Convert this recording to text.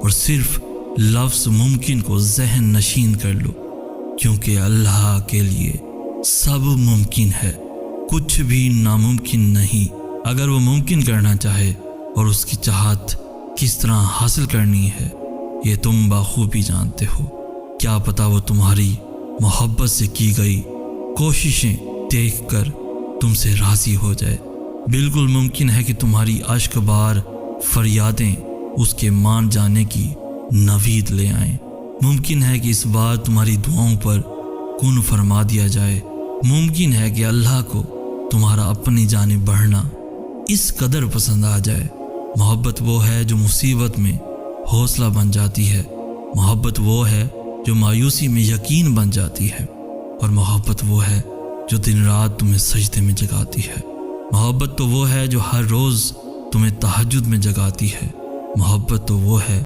और सिर्फ लफ्ज़ मुमकिन को जहन नशीन कर लो, क्योंकि अल्लाह के लिए सब मुमकिन है, कुछ भी नामुमकिन नहीं। अगर वो मुमकिन करना चाहे और उसकी चाहत किस तरह हासिल करनी है ये तुम बखूबी जानते हो। क्या पता वो तुम्हारी मोहब्बत से की गई कोशिशें देखकर तुमसे राज़ी हो जाए। बिल्कुल मुमकिन है कि तुम्हारी अश्क बार फरियादें उसके मान जाने की नवीद ले आएं। मुमकिन है कि इस बार तुम्हारी दुआओं पर कुन फरमा दिया जाए। मुमकिन है कि अल्लाह को तुम्हारा अपनी जानिब बढ़ना इस कदर पसंद आ जाए। मोहब्बत वो है जो मुसीबत में हौसला बन जाती है। मोहब्बत वो है जो मायूसी में यकीन बन जाती है। और मोहब्बत वो है जो दिन रात तुम्हें सजदे में जगाती है। मोहब्बत तो वो है जो हर रोज़ तुम्हें तहज्जुद में जगाती है। मोहब्बत तो वो है